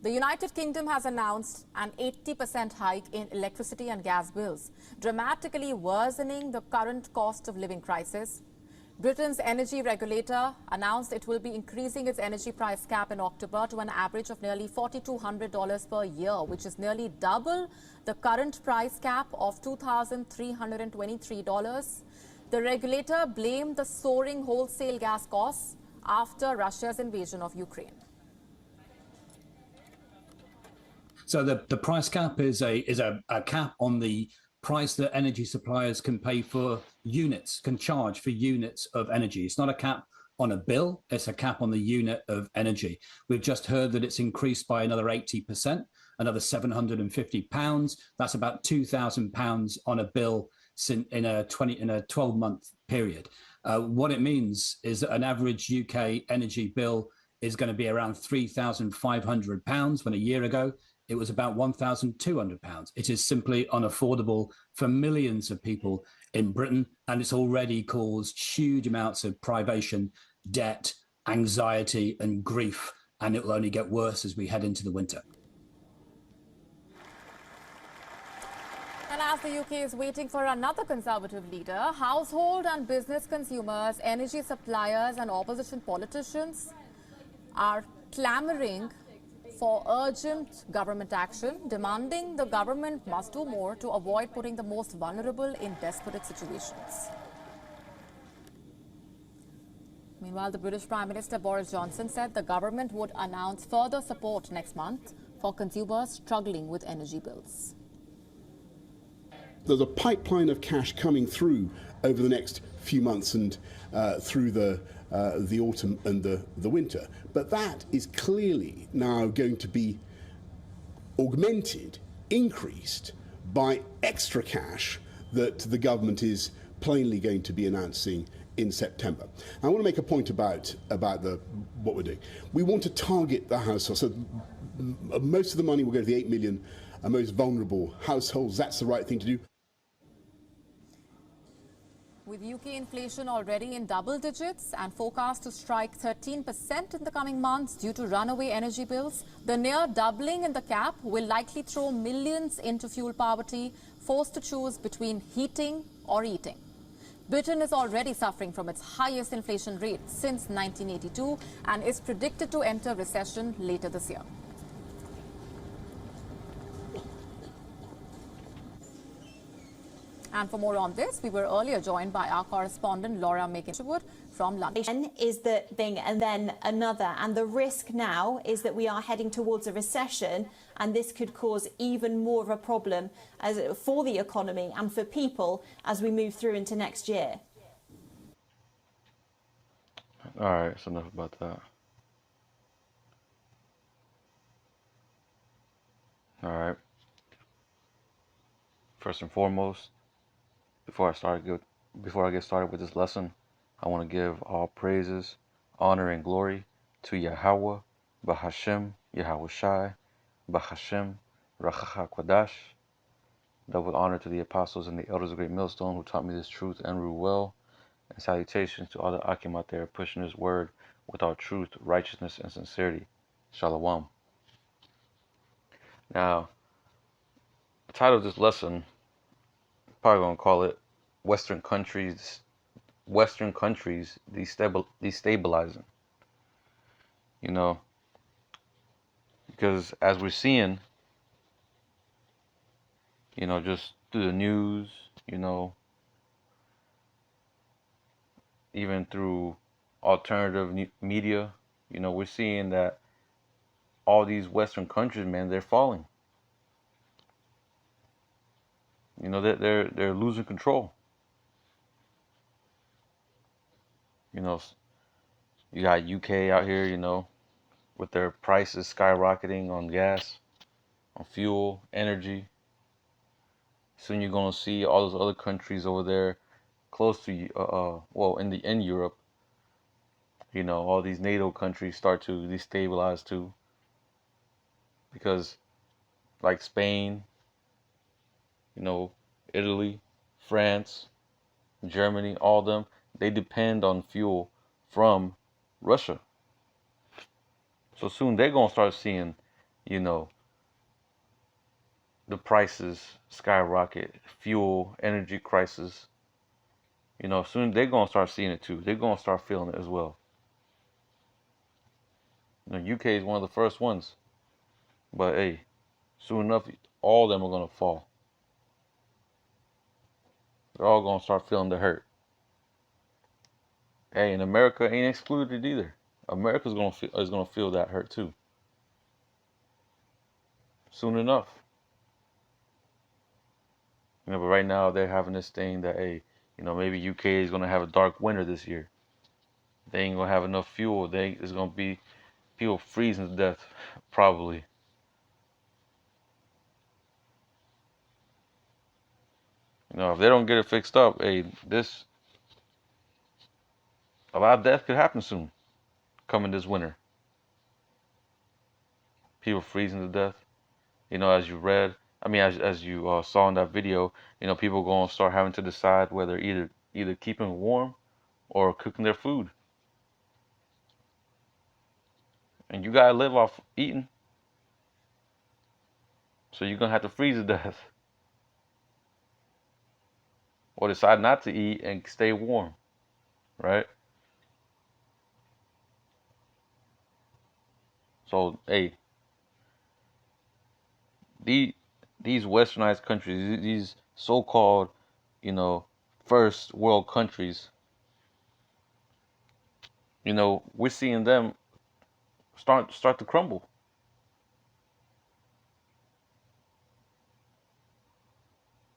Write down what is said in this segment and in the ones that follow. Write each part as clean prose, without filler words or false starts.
The United Kingdom has announced an 80% hike in electricity and gas bills, dramatically worsening the current cost of living crisis. Britain's energy regulator announced it will be increasing its energy price cap in October to an average of nearly $4,200 per year, which is nearly double the current price cap of $2,323. The regulator blamed the soaring wholesale gas costs after Russia's invasion of Ukraine. So the price cap is a cap on the price that energy suppliers can pay for units, can charge for units of energy. It's not a cap on a bill, it's a cap on the unit of energy. We've just heard that it's increased by another 80%, another £750. That's about £2,000 on a bill in a 12-month period. What it means is that an average UK energy bill is going to be around £3,500 when a year ago it was about £1,200. It is simply unaffordable for millions of people in Britain, and it's already caused huge amounts of privation, debt, anxiety, and grief, and it will only get worse as we head into the winter. And as the UK is waiting for another Conservative leader, household and business consumers, energy suppliers, and opposition politicians are clamoring for urgent government action, demanding the government must do more to avoid putting the most vulnerable in desperate situations. Meanwhile, the British Prime Minister Boris Johnson said the government would announce further support next month for consumers struggling with energy bills. There's a pipeline of cash coming through over the next few months and through the autumn and the winter. But that is clearly now going to be augmented, increased by extra cash that the government is plainly going to be announcing in September. I want to make a point about what we're doing. We want to target the households. So most of the money will go to the 8 million most vulnerable households. That's the right thing to do. With UK inflation already in double digits and forecast to strike 13% in the coming months due to runaway energy bills, the near doubling in the cap will likely throw millions into fuel poverty, forced to choose between heating or eating. Britain is already suffering from its highest inflation rate since 1982 and is predicted to enter recession later this year. And for more on this, we were earlier joined by our correspondent Laura Makinwood from London. Is the thing, and then another. And the risk now is that we are heading towards a recession, and this could cause even more of a problem for the economy and for people as we move through into next year. All right, that's enough about that. All right. First and foremost, before I get started with this lesson, I want to give all praises, honor, and glory to Yahweh, Bahashem, Yahweh Shai, Bahashem, Rachacha Kwadash. Double honor to the apostles and the elders of Great Millstone who taught me this truth and rule well. And salutations to all the Akim out there pushing this word with all truth, righteousness, and sincerity. Shalom. Now, the title of this lesson, probably gonna call it Western countries destabilizing. You know, because as we're seeing, you know, just through the news, you know, even through alternative media, you know, we're seeing that all these Western countries, man, they're falling. You know, they're losing control. You know, you got UK out here, you know, with their prices skyrocketing on gas, on fuel, energy. Soon you're gonna see all those other countries over there, close to in Europe. You know, all these NATO countries start to destabilize too, because like Spain, you know, Italy, France, Germany, all of them, they depend on fuel from Russia. So soon they're going to start seeing you know, the prices skyrocket, fuel, energy crisis. You know, soon they're gonna start seeing it too. They're gonna start feeling it as well. You know, UK is one of the first ones, but hey, soon enough, all of them are gonna fall. They're all gonna start feeling the hurt. Hey, and America ain't excluded either. America's gonna feel that hurt too. Soon enough. You know, but right now they're having this thing that hey, you know, maybe UK is gonna have a dark winter this year. They ain't gonna have enough fuel. It's gonna be people freezing to death, probably. You know, if they don't get it fixed up, hey, a lot of death could happen soon, coming this winter. People freezing to death. You know, as you read, I mean, as you saw in that video, you know, people gonna start having to decide whether either keeping warm or cooking their food. And you gotta live off eating, so you're gonna have to freeze to death, or decide not to eat and stay warm, right? So, hey, the these westernized countries, these so-called, you know, first world countries, you know, we're seeing them start to crumble.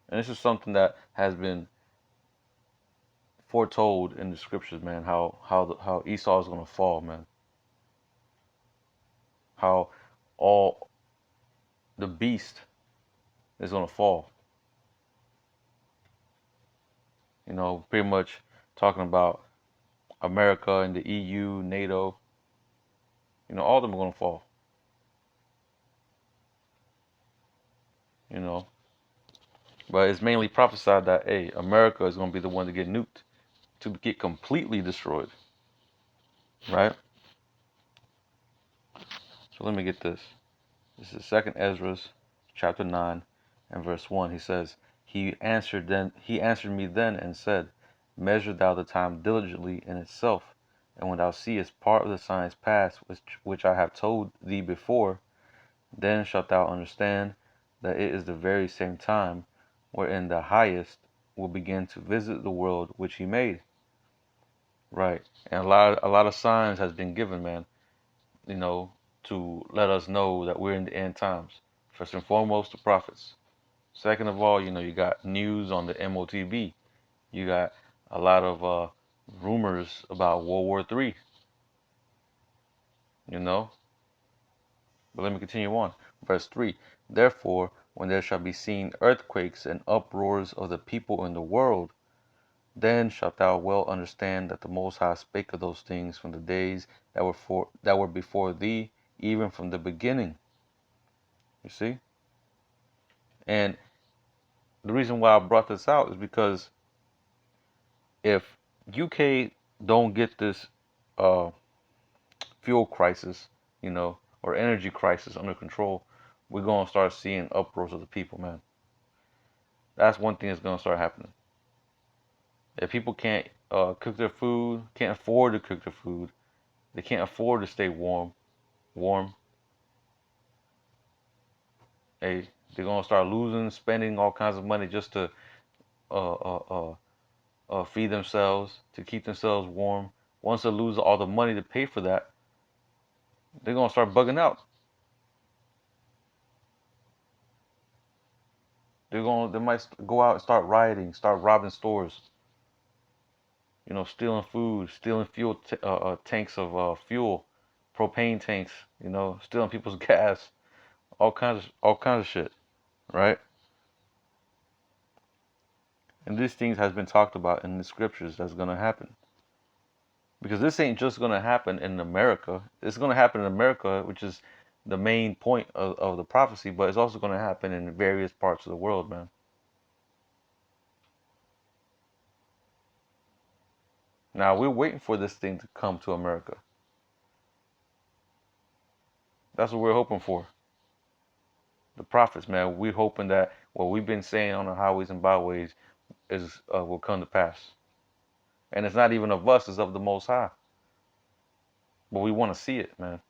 And this is something that has been foretold in the scriptures, man. How Esau is gonna fall, man. How all the beast is gonna fall. You know, pretty much talking about America and the EU, NATO. You know, all of them are gonna fall. You know, but it's mainly prophesied that hey, America is gonna be the one to get nuked, to get completely destroyed, right? So let me get this. This is Second Ezra, chapter 9, and verse 1. He says, He answered me then and said, Measure thou the time diligently in itself, and when thou seest part of the signs pass, which I have told thee before, then shalt thou understand that it is the very same time wherein the highest will begin to visit the world which he made. Right. And a lot of signs has been given, man, you know, to let us know that we're in the end times. First and foremost, the prophets. Second of all, you know, you got news on the MOTB. You got a lot of rumors about World War III, you know. But let me continue on. Verse 3. Therefore, when there shall be seen earthquakes and uproars of the people in the world, then shalt thou well understand that the Most High spake of those things from the days that were before thee, even from the beginning. You see? And the reason why I brought this out is because if UK don't get this uh, fuel crisis, you know, or energy crisis under control, we're gonna start seeing uproars of the people, man. That's one thing that's gonna start happening. If people can't cook their food, can't afford to cook their food, they can't afford to stay warm. Hey, they're gonna start losing, spending all kinds of money just to uh, uh, feed themselves, to keep themselves warm. Once they lose all the money to pay for that, they're gonna start bugging out. They might go out and start rioting, start robbing stores. You know, stealing food, stealing fuel tanks of fuel, propane tanks. You know, stealing people's gas, all kinds of shit, right? And these things has been talked about in the scriptures that's gonna happen. Because this ain't just gonna happen in America. It's gonna happen in America, which is the main point of the prophecy, but it's also gonna happen in various parts of the world, man. Now we're waiting for this thing to come to America. That's what we're hoping for. The prophets, man. We're hoping that what we've been saying on the highways and byways is will come to pass. And it's not even of us, it's of the Most High. But we want to see it, man.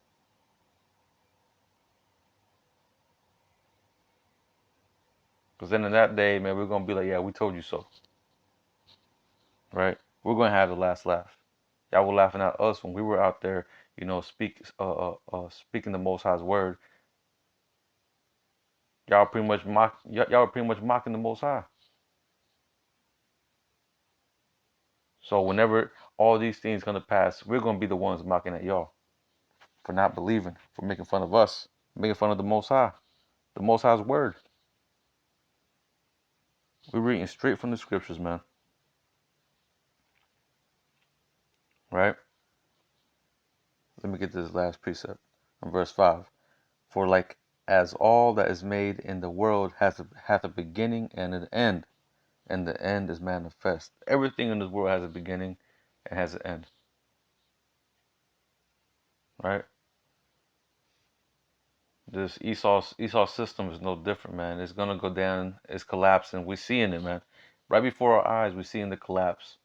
Because then in that day, man, we're going to be like, yeah, we told you so. Right? We're going to have the last laugh. Y'all were laughing at us when we were out there, speaking the Most High's word. Y'all pretty much y'all were pretty much mocking the Most High. So whenever all these things come to pass, we're going to be the ones mocking at y'all for not believing, for making fun of us, making fun of the Most High, the Most High's word. We're reading straight from the scriptures, man. Right? Let me get this last precept in verse 5. For like as all that is made in the world hath a beginning and an end, and the end is manifest. Everything in this world has a beginning and has an end. Right? This Esau system is no different, man. It's gonna go down, it's collapsing. We're seeing it, man. Right before our eyes, we're seeing the collapse.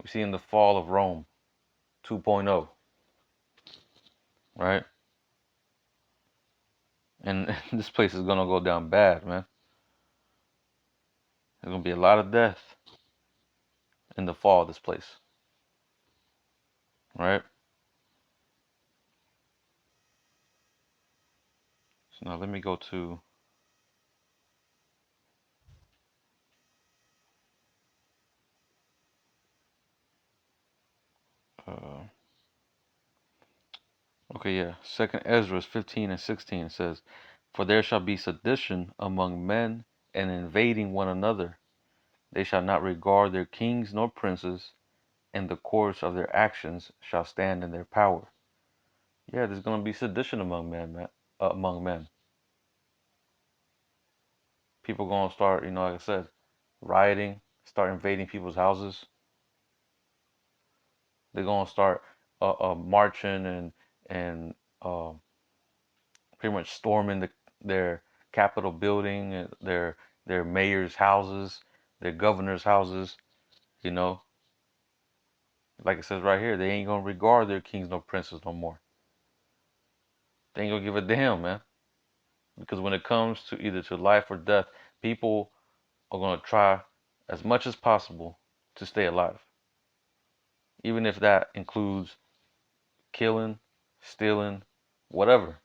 We're seeing the fall of Rome 2.0. Right? And this place is gonna go down bad, man. There's gonna be a lot of death in the fall of this place. Right? So now let me go to uh, okay, yeah. Second Ezra 15 and 16 says, for there shall be sedition among men and invading one another. They shall not regard their kings nor princes, and the course of their actions shall stand in their power. Yeah, there's gonna be sedition among men, man. Among men, people gonna start, like I said, rioting, start invading people's houses. They're gonna start marching and pretty much storming their Capitol building, their mayor's houses, their governor's houses. You know, like it says right here, they ain't gonna regard their kings nor princes no more. They ain't gonna give a damn, man. Because when it comes to either to life or death, people are gonna try as much as possible to stay alive, even if that includes killing, stealing, whatever.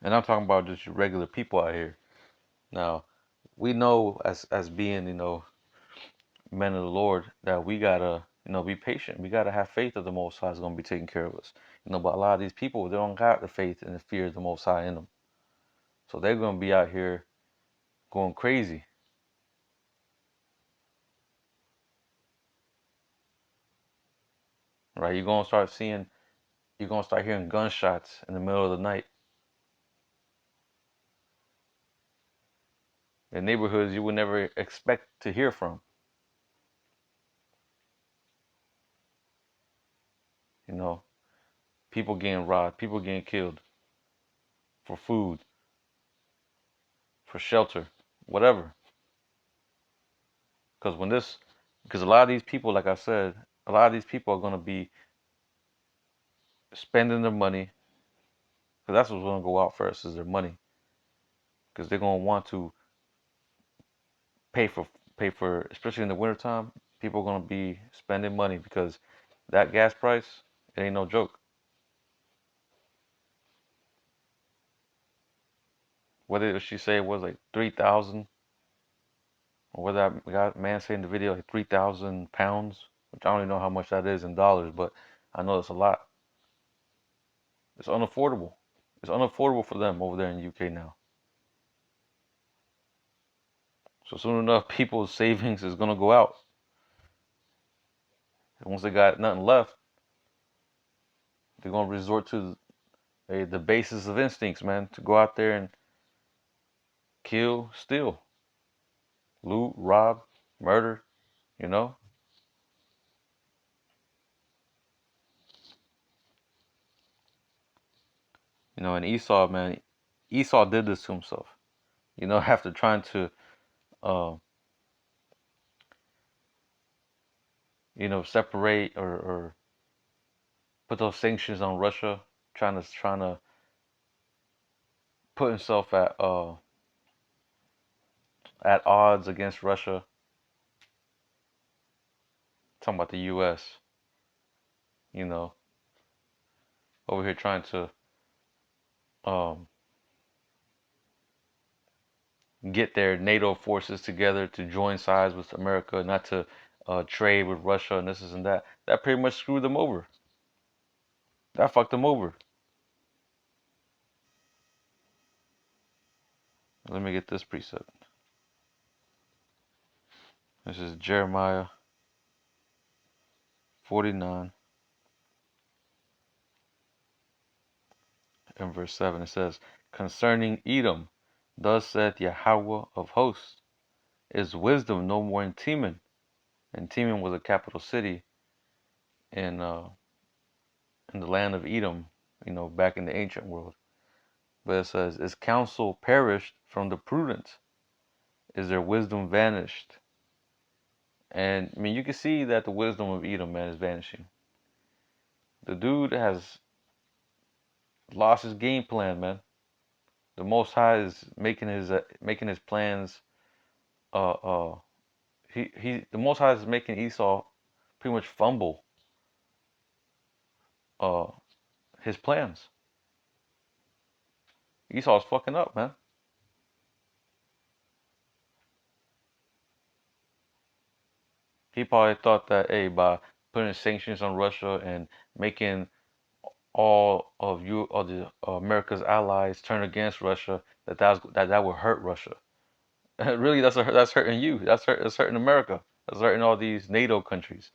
And I'm talking about just your regular people out here. Now, we know as being, men of the Lord, that we gotta, be patient. We gotta have faith that the Most High is gonna be taking care of us. But a lot of these people, they don't got the faith and the fear of the Most High in them. So they're gonna be out here going crazy. Right? You're gonna start hearing gunshots in the middle of the night in neighborhoods you would never expect to hear from. You know, people getting robbed, people getting killed for food, for shelter, whatever. Because a lot of these people, like I said, a lot of these people are gonna be spending their money, because that's what's gonna go out first is their money, because they're gonna want to pay for especially in the wintertime. People are gonna be spending money because that gas price, it ain't no joke. What did she say it was like 3,000, or what that man said in the video, like 3,000 pounds, which I don't even know how much that is in dollars, but I know it's a lot. It's unaffordable. It's unaffordable for them over there in the UK now. So soon enough, people's savings is gonna go out. And once they got nothing left, they're gonna resort to the basis of instincts, man, to go out there and kill, steal, loot, rob, murder, you know? You know, and Esau, man, Esau did this to himself. You know, after trying to, uh, you know, separate or put those sanctions on Russia, trying to put himself at odds against Russia. Talking about the U.S. You know, over here trying to um, get their NATO forces together to join sides with America, not to trade with Russia and this and that. That pretty much screwed them over. That fucked them over. Let me get this precept. This is Jeremiah 49 and verse 7. It says, concerning Edom, thus saith Yahweh of hosts, is wisdom no more in Teman? And Teman was a capital city in the land of Edom, you know, back in the ancient world. But it says, is counsel perished from the prudent? Is their wisdom vanished? And I mean, you can see that the wisdom of Edom, man, is vanishing. The dude has lost his game plan, man. The Most High is making his plans. Uh, uh, the Most High is making Esau pretty much fumble uh his plans. Esau's fucking up, man. He probably thought that, hey, by putting sanctions on Russia and making all of the America's allies turn against Russia, that would hurt Russia. Really, that's hurting you. That's hurting America. That's hurting all these NATO countries.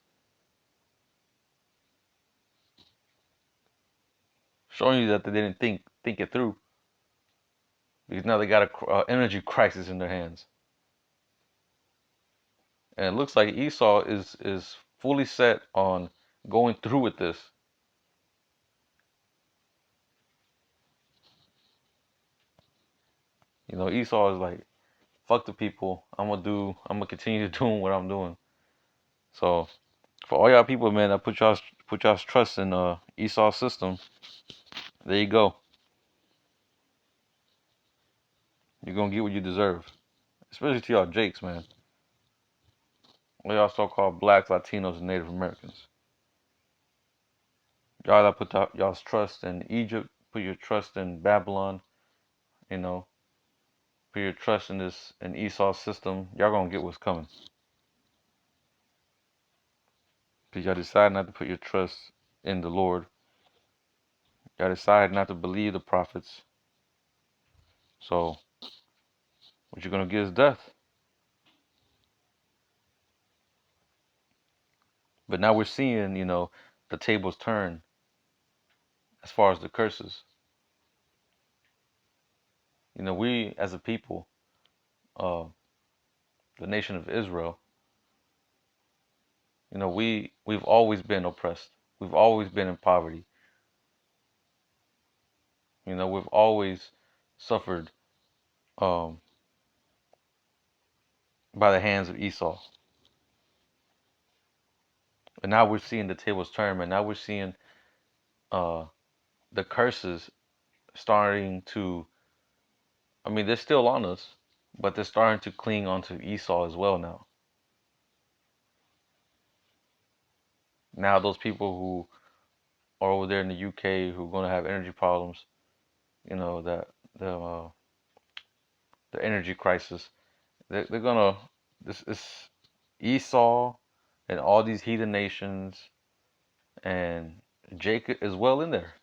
Showing you that they didn't think it through, because now they got a energy crisis in their hands, and it looks like Esau is fully set on going through with this. You know, Esau is like, fuck the people. I'm gonna continue doing what I'm doing. So for all y'all people, man, that put y'all's trust in Esau's system, there you go. You're gonna get what you deserve. Especially to y'all Jakes, man. All y'all so-called blacks, Latinos, and Native Americans. Y'all that put y'all's trust in Egypt, put your trust in Babylon, you know, put your trust in Esau's system, y'all gonna get what's coming. Because y'all decide not to put your trust in the Lord. Y'all decide not to believe the prophets. So what you're gonna get is death. But now we're seeing, you know, the tables turn as far as the curses. You know, we as a people, uh, the nation of Israel, you know, we've always been oppressed. We've always been in poverty. You know, we've always suffered um, by the hands of Esau. And now we're seeing the tables turn, and now we're seeing uh, the curses starting to, I mean, they're still on us, but they're starting to cling onto Esau as well now. Now those people who are over there in the UK who are going to have energy problems, you know, that the energy crisis, they're gonna this Esau and all these heathen nations and Jacob is well in there.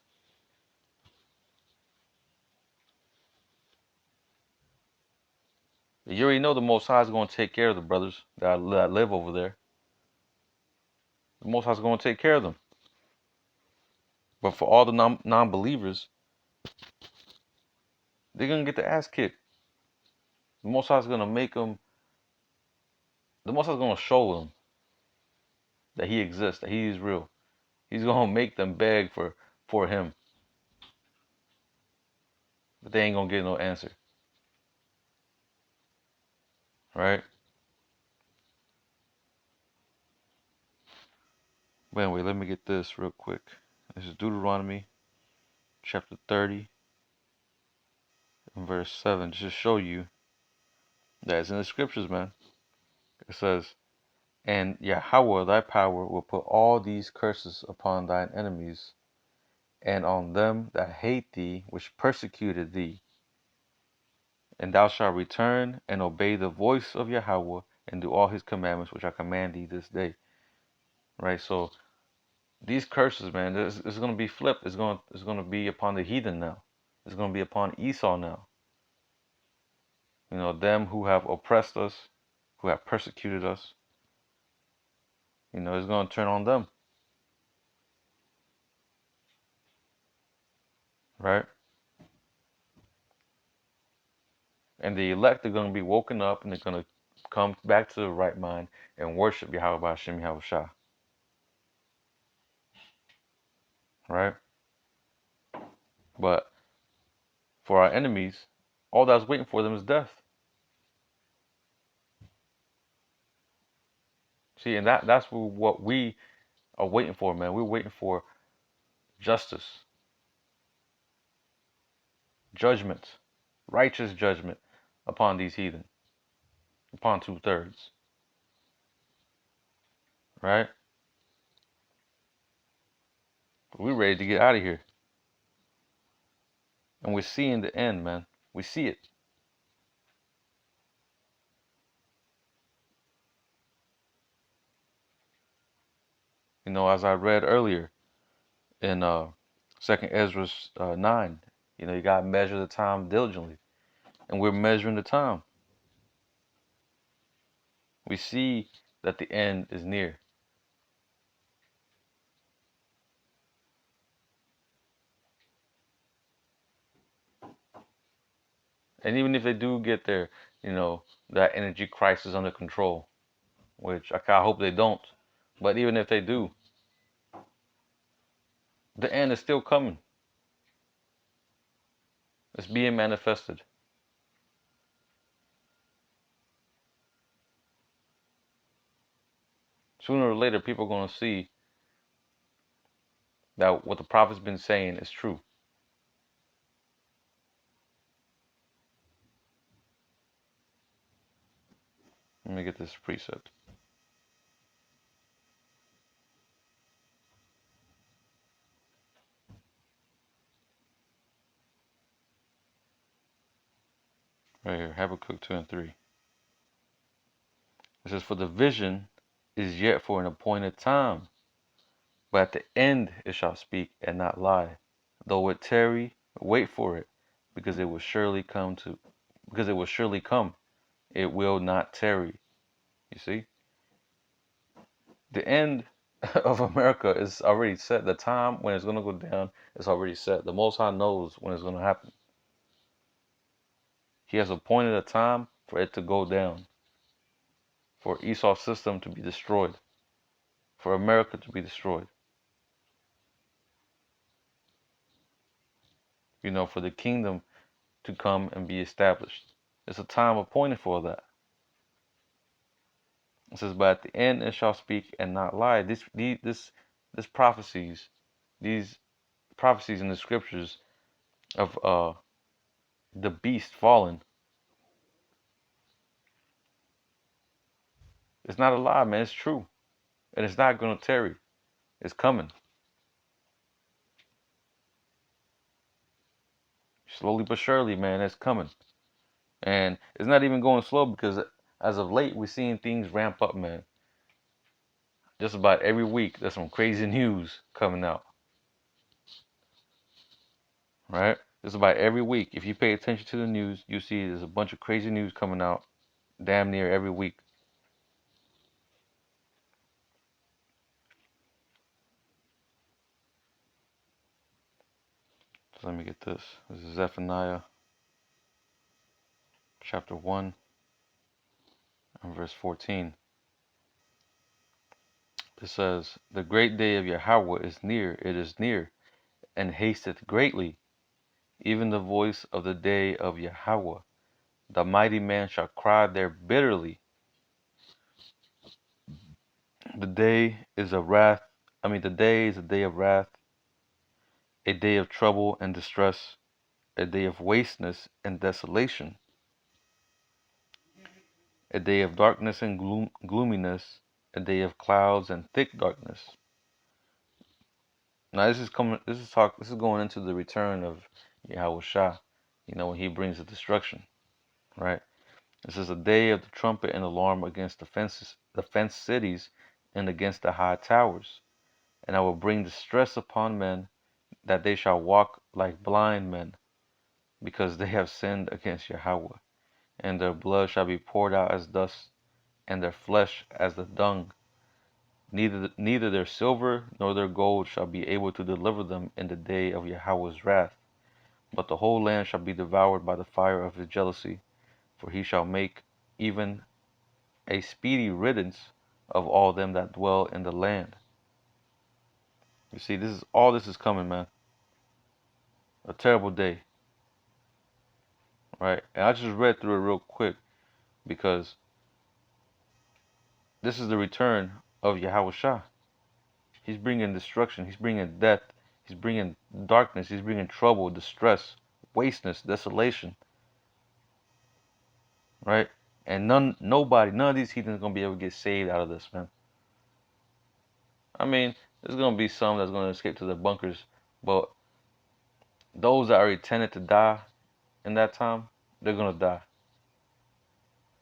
You already know the Most High is going to take care of the brothers that live over there. The Most High is going to take care of them. But for all the non-believers, they're going to get their ass kicked. The Most High is going to make them, the Most High is going to show them that He exists, that He is real. He's going to make them beg for Him. but they ain't gonna get no answer, right? But anyway, let me get this real quick. This is Deuteronomy chapter 30 and verse 7. Just to show you that it's in the scriptures, man. It says, and Yahweh thy power will put all these curses upon thine enemies and on them that hate thee, which persecuted thee. And thou shalt return and obey the voice of Yahweh and do all his commandments, which I command thee this day. Right? So these curses, man, it's going to be flipped. It's going to be upon the heathen now. It's going to be upon Esau now. You know, them who have oppressed us, who have persecuted us. You know, it's going to turn on them. Right? And the elect are going to be woken up and they're going to come back to the right mind and worship Yahweh Hashem Yahweh Shah. Right? But for our enemies, all that's waiting for them is death. See, and that's what we are waiting for, man. We're waiting for justice, judgment, righteous judgment upon these heathen, upon 2/3. Right? We're ready to get out of here. And we're seeing the end, man. We see it. You know, as I read earlier in 2nd Ezra 9, you know, you got to measure the time diligently. And we're measuring the time. We see that the end is near. And even if they do get there, you know, that energy crisis under control, which I hope they don't. But even if they do, the end is still coming. It's being manifested. Sooner or later, people are going to see that what the prophet's been saying is true. Let me get this precept. Right here, Habakkuk 2 and 3. It says, for the vision is yet for an appointed time, but at the end it shall speak and not lie. Though it tarry, wait for it, because it will surely come. It will not tarry. You see? The end of America is already set. The time when it's going to go down is already set. The Most High knows when it's going to happen. He has appointed a time for it to go down, for Esau's system to be destroyed, for America to be destroyed. You know, for the kingdom to come and be established. It's a time appointed for that. It says, but at the end it shall speak and not lie. These prophecies, these prophecies in the scriptures of the beast fallen, it's not a lie, man. It's true. And it's not going to tarry. It's coming. Slowly but surely, man, it's coming. And it's not even going slow because as of late, we're seeing things ramp up, man. Just about every week, there's some crazy news coming out. Right? Just about every week. If you pay attention to the news, you see there's a bunch of crazy news coming out damn near every week. So let me get this. This is Zephaniah chapter 1 and verse 14. It says, the great day of Yahweh is near, it is near, and hasteth greatly. even the voice of the day of Yahweh. The mighty man shall cry there bitterly. The day is a wrath. The day is a day of wrath, a day of trouble and distress, a day of wasteness and desolation, a day of darkness and gloominess, a day of clouds and thick darkness. Now this is coming. This is going into the return of Yahweh Shah. When he brings the destruction, right? This is a day of the trumpet and alarm against the fenced cities, and against the high towers. And I will bring distress upon men, that they shall walk like blind men, because they have sinned against Yahweh. And their blood shall be poured out as dust, and their flesh as the dung. Neither their silver nor their gold shall be able to deliver them in the day of Yahweh's wrath. But the whole land shall be devoured by the fire of his jealousy, for he shall make even a speedy riddance of all them that dwell in the land. You see, this is coming, man. A terrible day, right? And I just read through it real quick because this is the return of Yahweh Shah. He's bringing destruction. He's bringing death. He's bringing darkness. He's bringing trouble, distress, wasteness, desolation, right? And none of these heathens gonna be able to get saved out of this, man. There's gonna be some that's gonna escape to their bunkers, but those that are intended to die in that time, they're gonna die.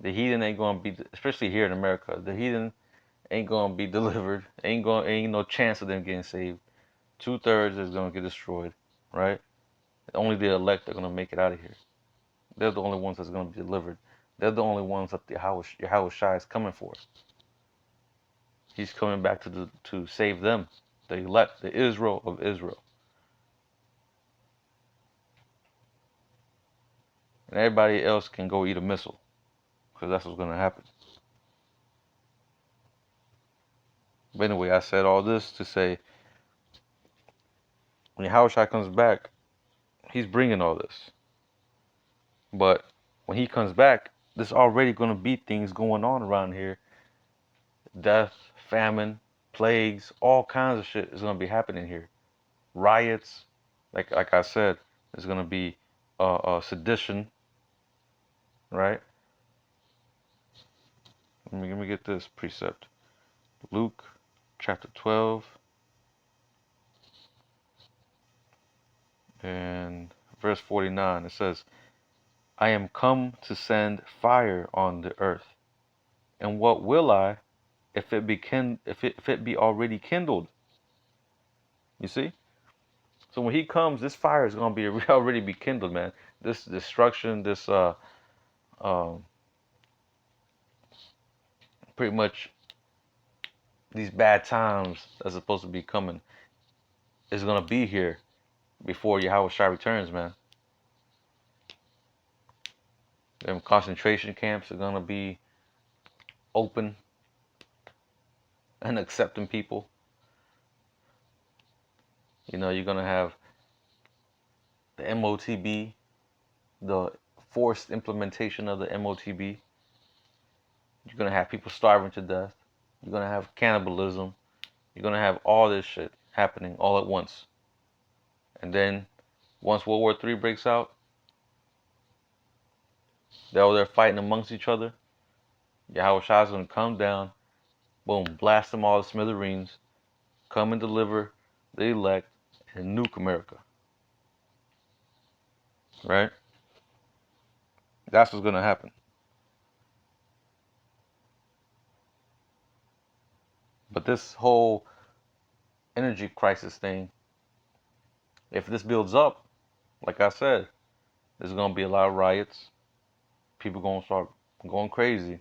The heathen ain't gonna be, especially here in America. The heathen ain't gonna be delivered. Ain't no chance of them getting saved. 2/3 is gonna get destroyed, right? Only the elect are gonna make it out of here. They're the only ones that's gonna be delivered. They're the only ones that Yahweh Shai is coming for. He's coming back to save them, the elect, the Israel of Israel. And everybody else can go eat a missile, because that's what's gonna happen. But anyway, I said all this to say, when Yahweh Shai comes back, he's bringing all this. But when he comes back, there's already going to be things going on around here. Death, famine, plagues, all kinds of shit is going to be happening here. Riots, like I said, there's going to be sedition, right? Let me get this precept. Luke chapter 12 and verse 49. It says, I am come to send fire on the earth. And what will I if it be already kindled? You see? So when he comes, this fire is gonna be already be kindled, man. This destruction, this pretty much these bad times that's supposed to be coming is gonna be here before Yahweh Shai returns, man. Them concentration camps are gonna be open and accepting people. You're gonna have the MOTB, the forced implementation of the MOTB. You're gonna have people starving to death. You're gonna have cannibalism. You're gonna have all this shit happening all at once. And then once World War III breaks out, they're fighting amongst each other. Yahweh Shai is gonna come down, boom, blast them all to smithereens, come and deliver the elect and nuke America. Right? That's what's gonna happen. But this whole energy crisis thing, if this builds up, like I said, there's gonna be a lot of riots. People gonna start going crazy,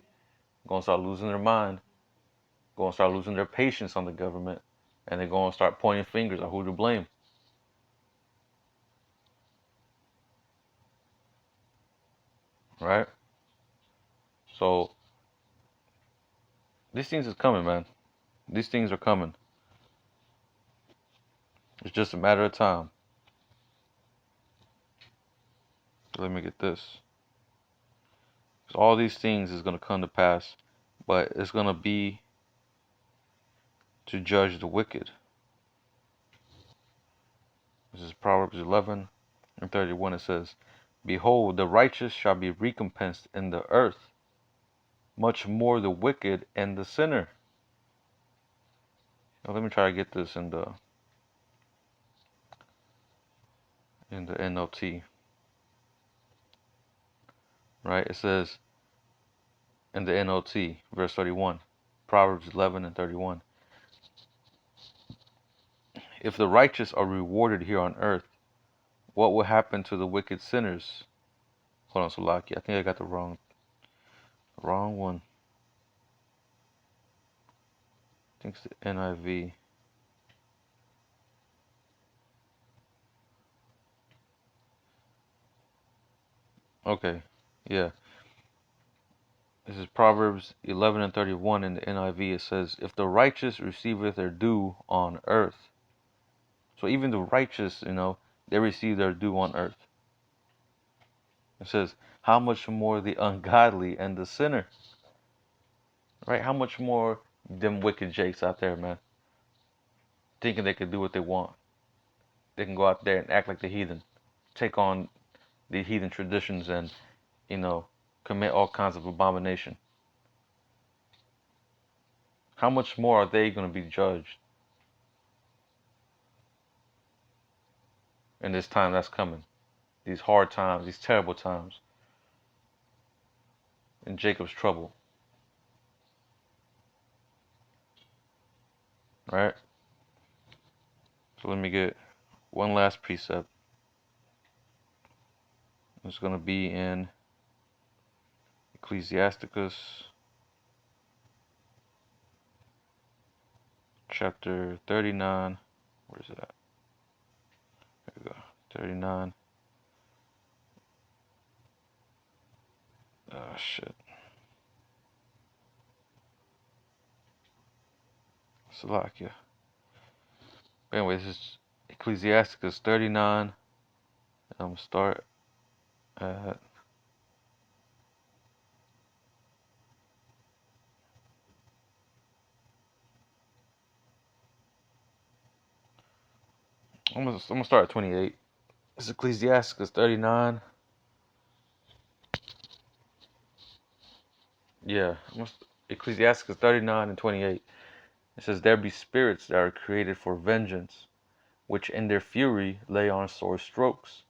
gonna start losing their mind, gonna start losing their patience on the government, and they're gonna start pointing fingers on who to blame. Right? So these things is coming, man. These things are coming. It's just a matter of time. Let me get this. So all these things is going to come to pass, but it's going to be to judge the wicked. This is Proverbs 11 and 31. It says, "Behold, the righteous shall be recompensed in the earth, much more the wicked and the sinner." Now let me try to get this in the NLT. Right? It says in the NLT, verse 31, Proverbs 11 and 31. If the righteous are rewarded here on earth, what will happen to the wicked sinners? Hold on, Salaki. I think I got the wrong one. I think it's the NIV. Okay, yeah. This is Proverbs 11 and 31 in the NIV. It says, "If the righteous receiveth their due on earth." So even the righteous, they receive their due on earth. It says, "How much more the ungodly and the sinner?" Right? How much more them wicked jakes out there, man, thinking they can do what they want. They can go out there and act like the heathen, take on the heathen traditions and, commit all kinds of abomination. How much more are they going to be judged in this time that's coming? These hard times, these terrible times, in Jacob's trouble. Right? So let me get one last precept. It's going to be in Ecclesiasticus chapter 39. Where is it at? There we go. 39. Oh, shit. Salakia. But anyway, this is Ecclesiasticus 39. I'm going to start at I'm gonna start at 28. It's Ecclesiasticus 39. Yeah, Ecclesiasticus 39 and 28. It says, "There be spirits that are created for vengeance, which in their fury lay on sore strokes.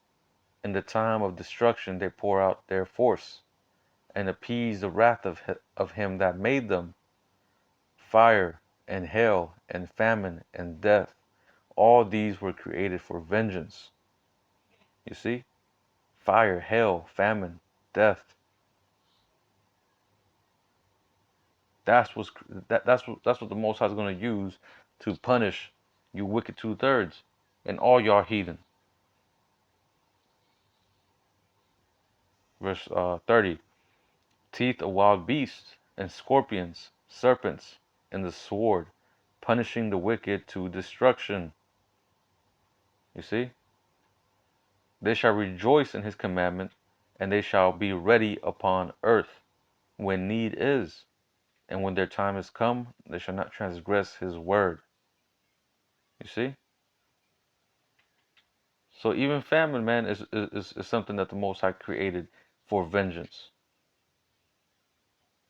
In the time of destruction they pour out their force, and appease the wrath of him that made them. Fire and hail and famine and death, all these were created for vengeance." You see? Fire, hail, famine, death. That's what the Most High is going to use to punish you wicked 2/3 and all y'all heathen. Verse 30. "Teeth of wild beasts and scorpions, serpents, and the sword, punishing the wicked to destruction." You see? "They shall rejoice in his commandment, and they shall be ready upon earth when need is, and when their time is come, they shall not transgress his word." You see? So even famine, man, is something that the Most High created for vengeance.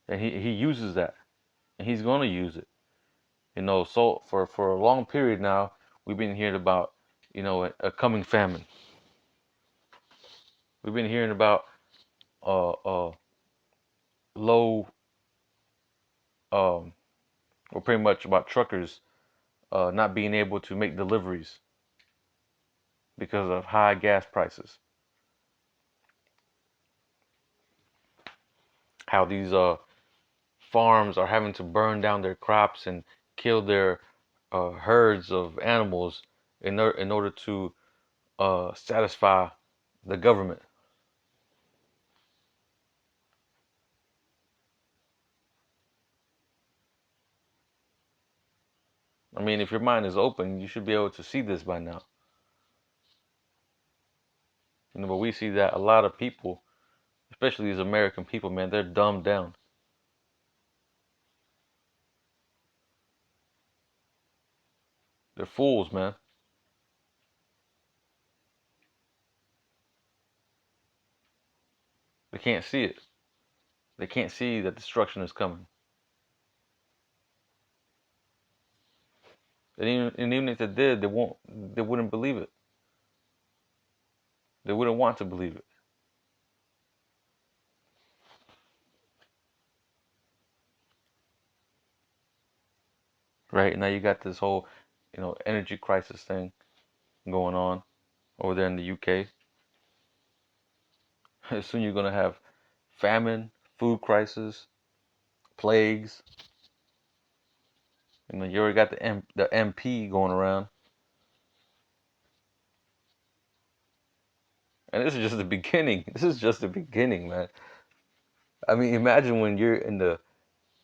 And he uses that. And he's going to use it. So for a long period now, we've been hearing about, a coming famine. We've been hearing about low, or pretty much about truckers not being able to make deliveries because of high gas prices. How these farms are having to burn down their crops and kill their herds of animals in order to satisfy the government. I mean, if your mind is open, you should be able to see this by now. But we see that a lot of people, especially these American people, man, they're dumbed down. They're fools, man. They can't see it. They can't see that destruction is coming. And even if they did, they wouldn't believe it. They wouldn't want to believe it. Right? Now you got this whole, energy crisis thing going on over there in the UK. Soon you're gonna have famine, food crisis, plagues. You already got the MP going around, and this is just the beginning. This is just the beginning, man. I mean, imagine when you're in the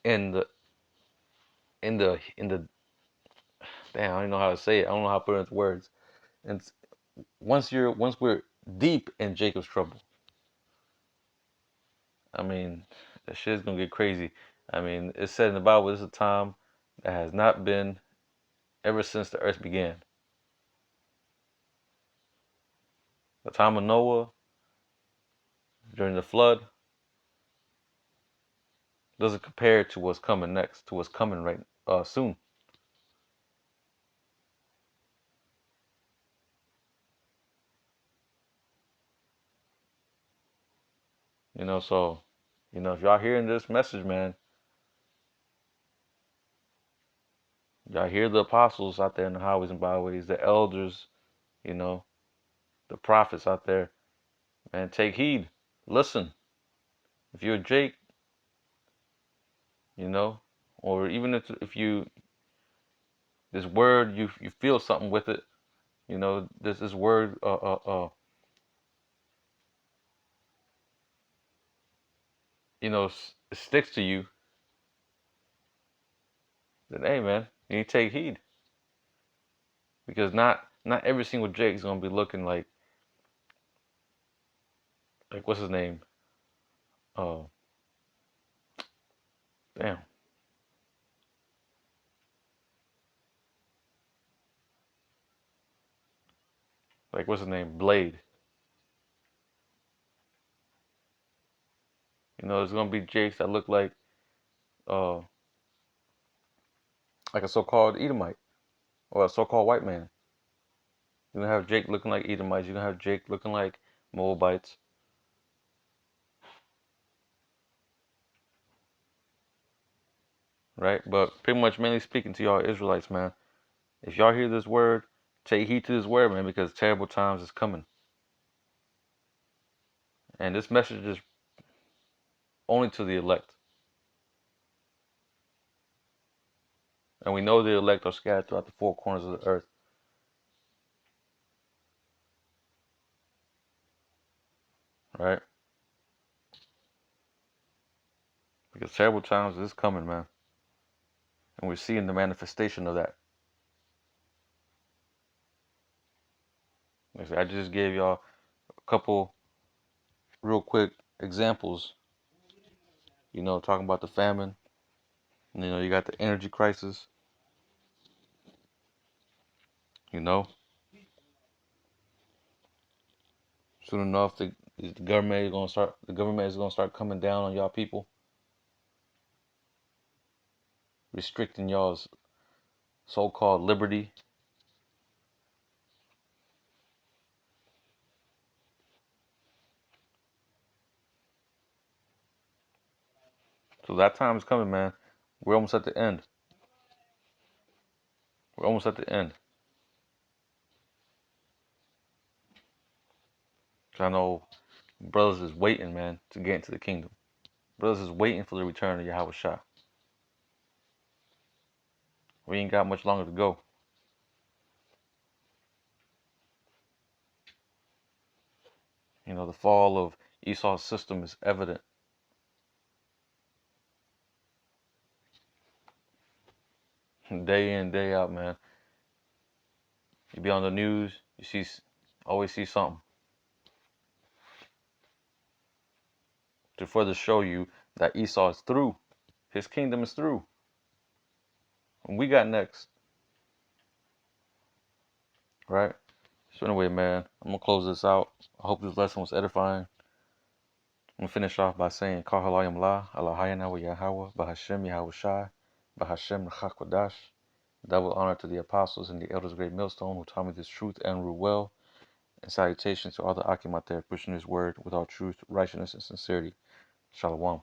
in the damn. I don't know how to say it. I don't know how to put it into words. And once we're deep in Jacob's trouble, I mean, that shit's gonna get crazy. I mean, it's said in the Bible, this is a time that has not been ever since the earth began. The time of Noah during the flood doesn't compare to what's coming next, to what's coming right soon. So if y'all hearing this message, man, y'all hear the apostles out there in the highways and byways, the elders, you know, the prophets out there, man, take heed. Listen. If you're Jake, or even if you this word you feel something with it, this word sticks to you, then hey man, you need to take heed. Because not every single Jake is gonna be looking like what's his name? Uh damn. Like what's his name? Blade. There's gonna be Jakes that look uh like a so-called Edomite or a so-called white man. You're gonna have Jake looking like Edomites, you're gonna have Jake looking like Moabites. Right? But pretty much mainly speaking to y'all Israelites, man. If y'all hear this word, take heed to this word, man, because terrible times is coming. And this message is only to the elect. And we know the elect are scattered throughout the four corners of the earth. Right? Because terrible times is coming, man. And we're seeing the manifestation of that. Like I just gave y'all a couple real quick examples, talking about the famine. You got the energy crisis, you know. Soon enough the government is gonna start coming down on y'all people, restricting y'all's so-called liberty. So that time is coming, man. We're almost at the end. We're almost at the end. So I know brothers is waiting, man, to get into the kingdom. Brothers is waiting for the return of Yahweh Shah. We ain't got much longer to go. The fall of Esau's system is evident. Day in, day out, man. You be on the news, always see something. to further show you that Esau is through. His kingdom is through. And we got next. Right? So anyway, man, I'm going to close this out. I hope this lesson was edifying. I'm going to finish off by saying, Kal halayim la, Allahayana wa Yahweh, Bahashem Yahweh Shai, Bahashem Rachakwadash. Double honor to the apostles and the elders of Great Millstone who taught me this truth and rule well. And salutations to all the Akim out there pushing this word with all truth, righteousness, and sincerity. Shalom.